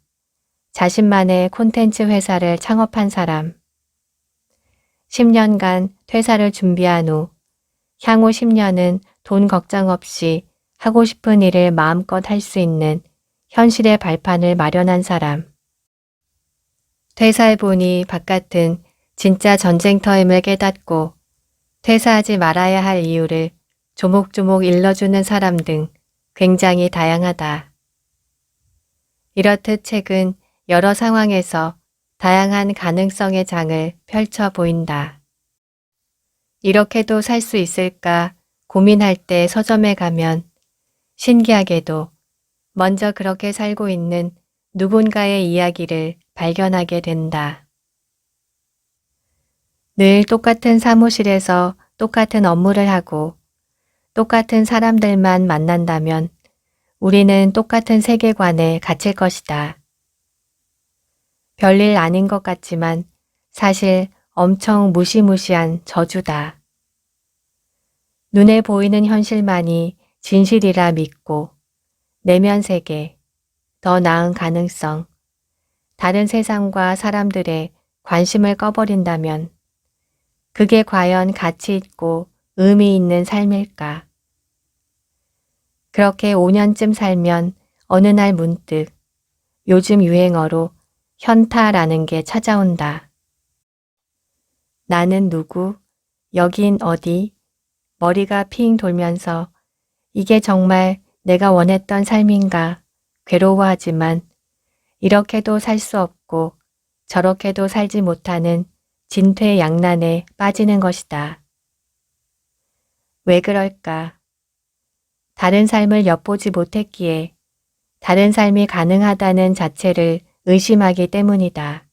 자신만의 콘텐츠 회사를 창업한 사람, 10년간 퇴사를 준비한 후 향후 10년은 돈 걱정 없이 하고 싶은 일을 마음껏 할 수 있는 현실의 발판을 마련한 사람. 퇴사해보니 바깥은 진짜 전쟁터임을 깨닫고 퇴사하지 말아야 할 이유를 조목조목 일러주는 사람 등 굉장히 다양하다. 이렇듯 책은 여러 상황에서 다양한 가능성의 장을 펼쳐 보인다. 이렇게도 살 수 있을까 고민할 때 서점에 가면 신기하게도 먼저 그렇게 살고 있는 누군가의 이야기를 발견하게 된다. 늘 똑같은 사무실에서 똑같은 업무를 하고 똑같은 사람들만 만난다면 우리는 똑같은 세계관에 갇힐 것이다. 별일 아닌 것 같지만 사실 엄청 무시무시한 저주다. 눈에 보이는 현실만이 진실이라 믿고 내면 세계, 더 나은 가능성, 다른 세상과 사람들의 관심을 꺼버린다면 그게 과연 가치 있고 의미 있는 삶일까? 그렇게 5년쯤 살면 어느 날 문득 요즘 유행어로 현타라는 게 찾아온다. 나는 누구? 여긴 어디? 머리가 핑 돌면서 이게 정말 내가 원했던 삶인가 괴로워하지만 이렇게도 살 수 없고 저렇게도 살지 못하는 진퇴양난에 빠지는 것이다. 왜 그럴까? 다른 삶을 엿보지 못했기에 다른 삶이 가능하다는 자체를 의심하기 때문이다.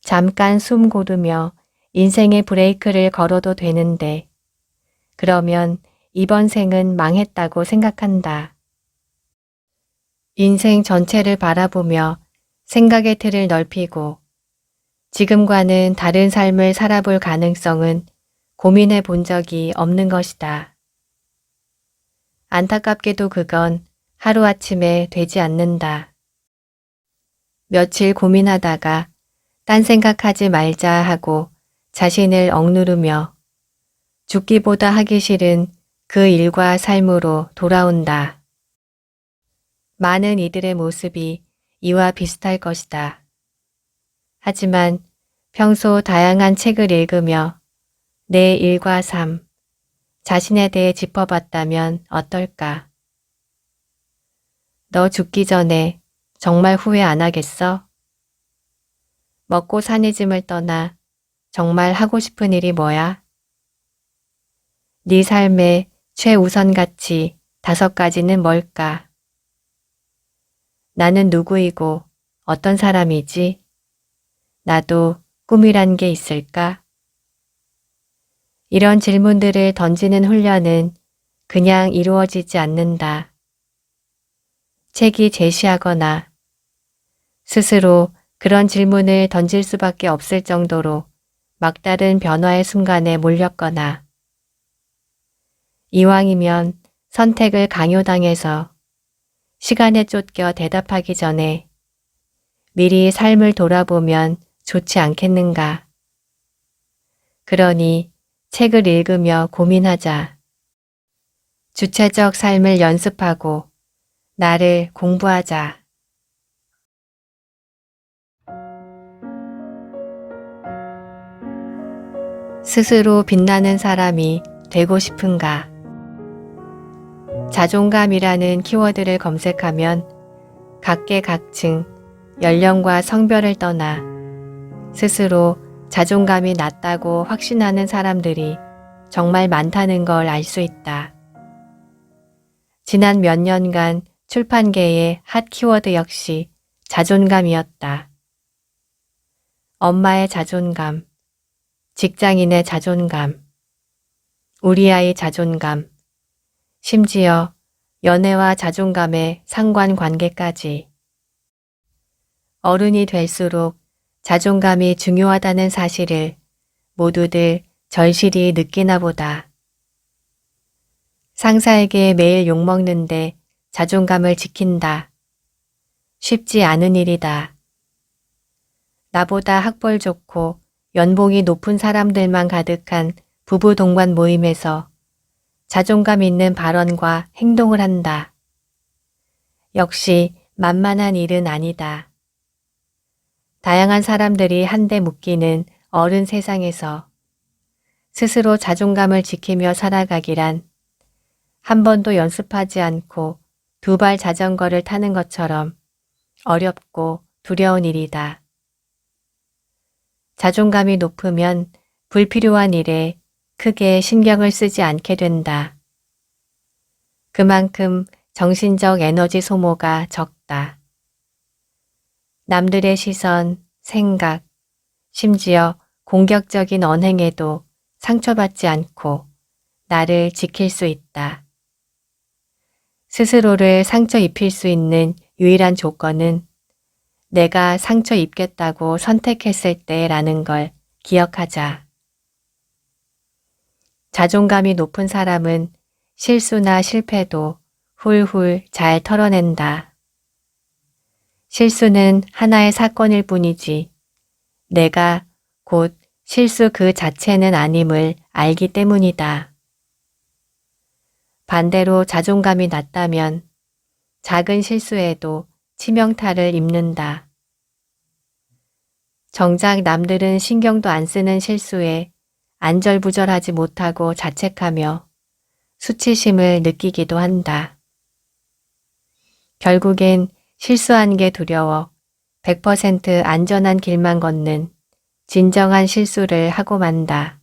잠깐 숨 고르며 인생의 브레이크를 걸어도 되는데 그러면 이번 생은 망했다고 생각한다. 인생 전체를 바라보며 생각의 틀을 넓히고 지금과는 다른 삶을 살아볼 가능성은 고민해 본 적이 없는 것이다. 안타깝게도 그건 하루아침에 되지 않는다. 며칠 고민하다가 딴 생각하지 말자 하고 자신을 억누르며 죽기보다 하기 싫은 그 일과 삶으로 돌아온다. 많은 이들의 모습이 이와 비슷할 것이다. 하지만 평소 다양한 책을 읽으며 내 일과 삶, 자신에 대해 짚어봤다면 어떨까? 너 죽기 전에 정말 후회 안 하겠어? 먹고 사는 짐을 떠나 정말 하고 싶은 일이 뭐야? 네 삶의 최우선 가치 5가지는 뭘까? 나는 누구이고 어떤 사람이지? 나도 꿈이란 게 있을까? 이런 질문들을 던지는 훈련은 그냥 이루어지지 않는다. 책이 제시하거나 스스로 그런 질문을 던질 수밖에 없을 정도로 막다른 변화의 순간에 몰렸거나 이왕이면 선택을 강요당해서 시간에 쫓겨 대답하기 전에 미리 삶을 돌아보면 좋지 않겠는가. 그러니 책을 읽으며 고민하자. 주체적 삶을 연습하고 나를 공부하자. 스스로 빛나는 사람이 되고 싶은가? 자존감이라는 키워드를 검색하면 각계각층, 연령과 성별을 떠나 스스로 자존감이 낮다고 확신하는 사람들이 정말 많다는 걸 알 수 있다. 지난 몇 년간 출판계의 핫 키워드 역시 자존감이었다. 엄마의 자존감, 직장인의 자존감, 우리 아이 자존감, 심지어 연애와 자존감의 상관관계까지. 어른이 될수록 자존감이 중요하다는 사실을 모두들 절실히 느끼나 보다. 상사에게 매일 욕먹는데 자존감을 지킨다. 쉽지 않은 일이다. 나보다 학벌 좋고 연봉이 높은 사람들만 가득한 부부 동반 모임에서 자존감 있는 발언과 행동을 한다. 역시 만만한 일은 아니다. 다양한 사람들이 한데 묶이는 어른 세상에서 스스로 자존감을 지키며 살아가기란 한 번도 연습하지 않고 2발 자전거를 타는 것처럼 어렵고 두려운 일이다. 자존감이 높으면 불필요한 일에 크게 신경을 쓰지 않게 된다. 그만큼 정신적 에너지 소모가 적다. 남들의 시선, 생각, 심지어 공격적인 언행에도 상처받지 않고 나를 지킬 수 있다. 스스로를 상처 입힐 수 있는 유일한 조건은 내가 상처 입겠다고 선택했을 때라는 걸 기억하자. 자존감이 높은 사람은 실수나 실패도 훌훌 잘 털어낸다. 실수는 하나의 사건일 뿐이지 내가 곧 실수 그 자체는 아님을 알기 때문이다. 반대로 자존감이 낮다면 작은 실수에도 치명타를 입는다. 정작 남들은 신경도 안 쓰는 실수에 안절부절하지 못하고 자책하며 수치심을 느끼기도 한다. 결국엔 실수한 게 두려워 100% 안전한 길만 걷는 진정한 실수를 하고 만다.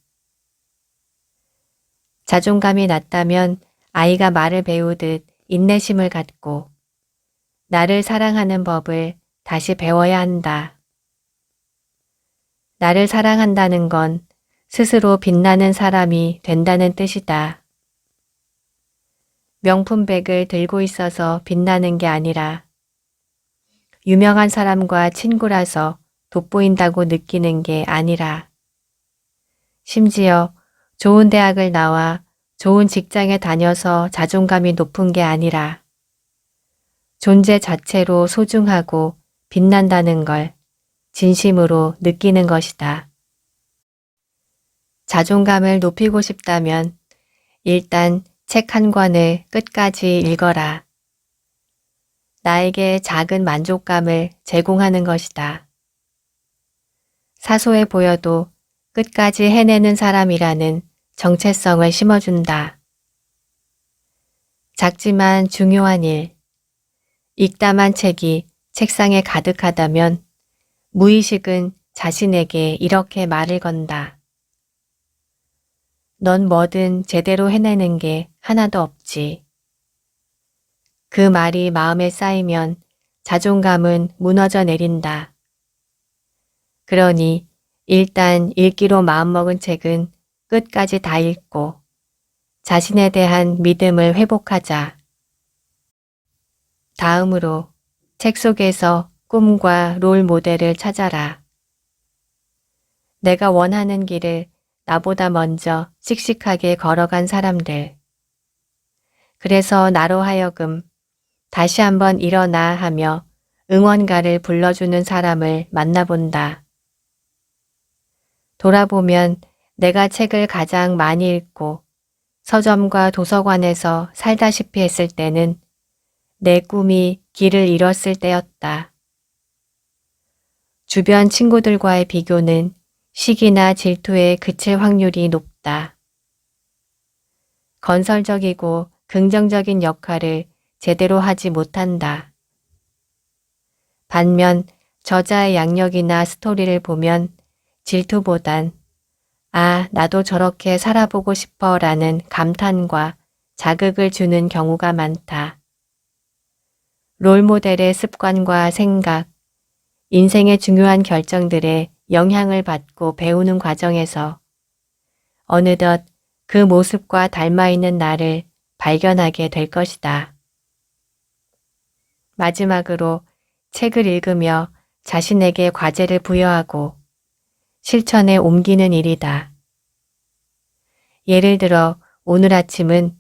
자존감이 낮다면 아이가 말을 배우듯 인내심을 갖고 나를 사랑하는 법을 다시 배워야 한다. 나를 사랑한다는 건 스스로 빛나는 사람이 된다는 뜻이다. 명품백을 들고 있어서 빛나는 게 아니라 유명한 사람과 친구라서 돋보인다고 느끼는 게 아니라 심지어 좋은 대학을 나와 좋은 직장에 다녀서 자존감이 높은 게 아니라 존재 자체로 소중하고 빛난다는 걸 진심으로 느끼는 것이다. 자존감을 높이고 싶다면 일단 책 한 권을 끝까지 읽어라. 나에게 작은 만족감을 제공하는 것이다. 사소해 보여도 끝까지 해내는 사람이라는 정체성을 심어준다. 작지만 중요한 일, 읽다만 책이 책상에 가득하다면 무의식은 자신에게 이렇게 말을 건다. 넌 뭐든 제대로 해내는 게 하나도 없지. 그 말이 마음에 쌓이면 자존감은 무너져 내린다. 그러니 일단 읽기로 마음먹은 책은 끝까지 다 읽고 자신에 대한 믿음을 회복하자. 다음으로 책 속에서 꿈과 롤 모델을 찾아라. 내가 원하는 길을 나보다 먼저 씩씩하게 걸어간 사람들. 그래서 나로 하여금 다시 한번 일어나 하며 응원가를 불러주는 사람을 만나본다. 돌아보면 내가 책을 가장 많이 읽고 서점과 도서관에서 살다시피 했을 때는 내 꿈이 길을 잃었을 때였다. 주변 친구들과의 비교는 시기나 질투에 그칠 확률이 높다. 건설적이고 긍정적인 역할을 제대로 하지 못한다. 반면 저자의 양력이나 스토리를 보면 질투보단 아, 나도 저렇게 살아보고 싶어 라는 감탄과 자극을 주는 경우가 많다. 롤모델의 습관과 생각, 인생의 중요한 결정들에 영향을 받고 배우는 과정에서 어느덧 그 모습과 닮아있는 나를 발견하게 될 것이다. 마지막으로 책을 읽으며 자신에게 과제를 부여하고 실천에 옮기는 일이다. 예를 들어 오늘 아침은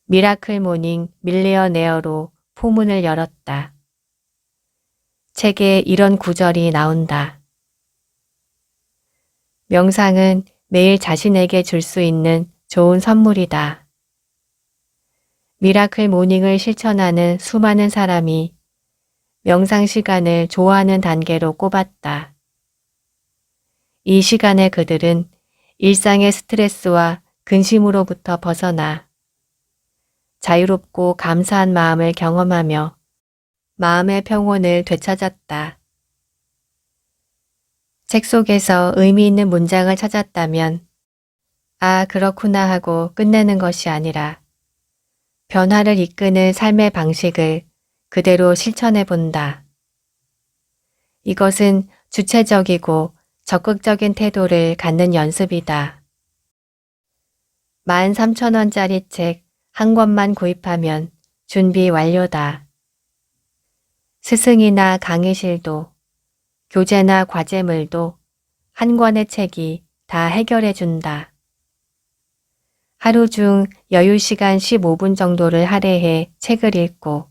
미라클 모닝 밀리어네어로 포문을 열었다. 책에 이런 구절이 나온다. 명상은 매일 자신에게 줄 수 있는 좋은 선물이다. 미라클 모닝을 실천하는 수많은 사람이 명상 시간을 좋아하는 단계로 꼽았다. 이 시간에 그들은 일상의 스트레스와 근심으로부터 벗어나 자유롭고 감사한 마음을 경험하며 마음의 평온을 되찾았다. 책 속에서 의미 있는 문장을 찾았다면 아, 그렇구나 하고 끝내는 것이 아니라 변화를 이끄는 삶의 방식을 그대로 실천해 본다. 이것은 주체적이고 적극적인 태도를 갖는 연습이다. 13,000원짜리 책 한 권만 구입하면 준비 완료다. 스승이나 강의실도 교재나 과제물도 한 권의 책이 다 해결해 준다. 하루 중 여유 시간 15분 정도를 할애해 책을 읽고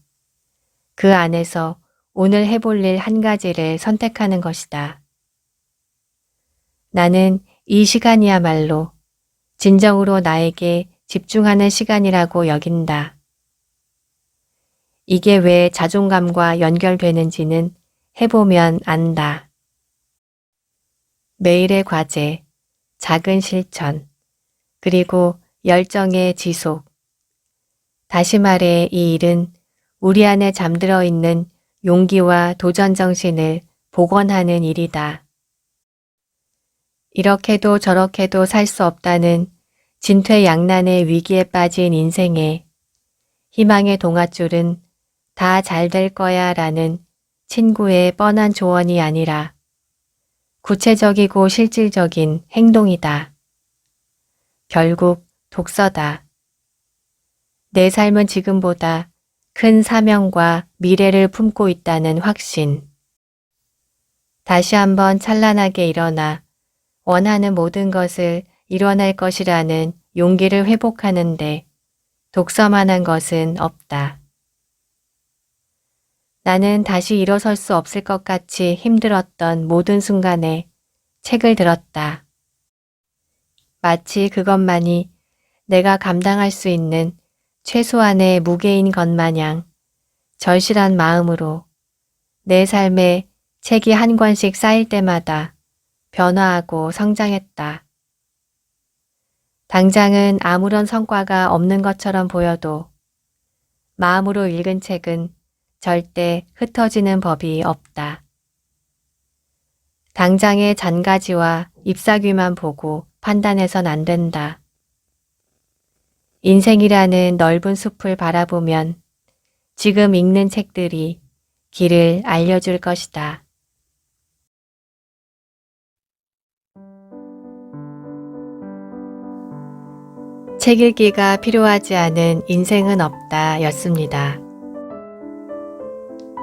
그 안에서 오늘 해볼 일 한 가지를 선택하는 것이다. 나는 이 시간이야말로 진정으로 나에게 집중하는 시간이라고 여긴다. 이게 왜 자존감과 연결되는지는 해보면 안다. 매일의 과제, 작은 실천, 그리고 열정의 지속. 다시 말해 이 일은 우리 안에 잠들어 있는 용기와 도전 정신을 복원하는 일이다. 이렇게도 저렇게도 살 수 없다는 진퇴양난의 위기에 빠진 인생에 희망의 동아줄은 다 잘 될 거야 라는 친구의 뻔한 조언이 아니라 구체적이고 실질적인 행동이다. 결국 독서다. 내 삶은 지금보다 큰 사명과 미래를 품고 있다는 확신. 다시 한번 찬란하게 일어나 원하는 모든 것을 이뤄낼 것이라는 용기를 회복하는데 독서만한 것은 없다. 나는 다시 일어설 수 없을 것 같이 힘들었던 모든 순간에 책을 들었다. 마치 그것만이 내가 감당할 수 있는 최소한의 무게인 것 마냥 절실한 마음으로 내 삶에 책이 한 권씩 쌓일 때마다 변화하고 성장했다. 당장은 아무런 성과가 없는 것처럼 보여도 마음으로 읽은 책은 절대 흩어지는 법이 없다. 당장의 잔가지와 잎사귀만 보고 판단해선 안 된다. 인생이라는 넓은 숲을 바라보면 지금 읽는 책들이 길을 알려줄 것이다. 책 읽기가 필요하지 않은 인생은 없다 였습니다.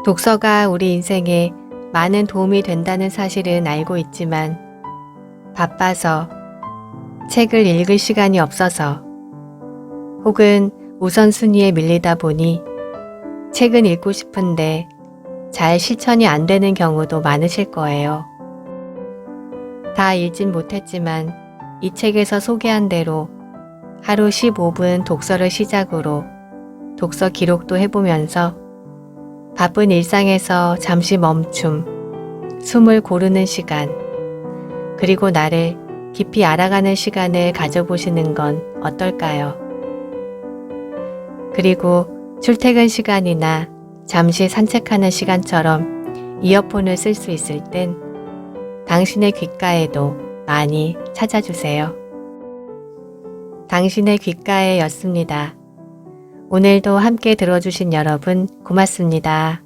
독서가 우리 인생에 많은 도움이 된다는 사실은 알고 있지만 바빠서 책을 읽을 시간이 없어서 혹은 우선순위에 밀리다 보니 책은 읽고 싶은데 잘 실천이 안 되는 경우도 많으실 거예요. 다 읽진 못했지만 이 책에서 소개한 대로 하루 15분 독서를 시작으로 독서 기록도 해보면서 바쁜 일상에서 잠시 멈춤, 숨을 고르는 시간, 그리고 나를 깊이 알아가는 시간을 가져보시는 건 어떨까요? 그리고 출퇴근 시간이나 잠시 산책하는 시간처럼 이어폰을 쓸 수 있을 땐 당신의 귓가에도 많이 찾아주세요. 당신의 귓가에 였습니다. 오늘도 함께 들어주신 여러분 고맙습니다.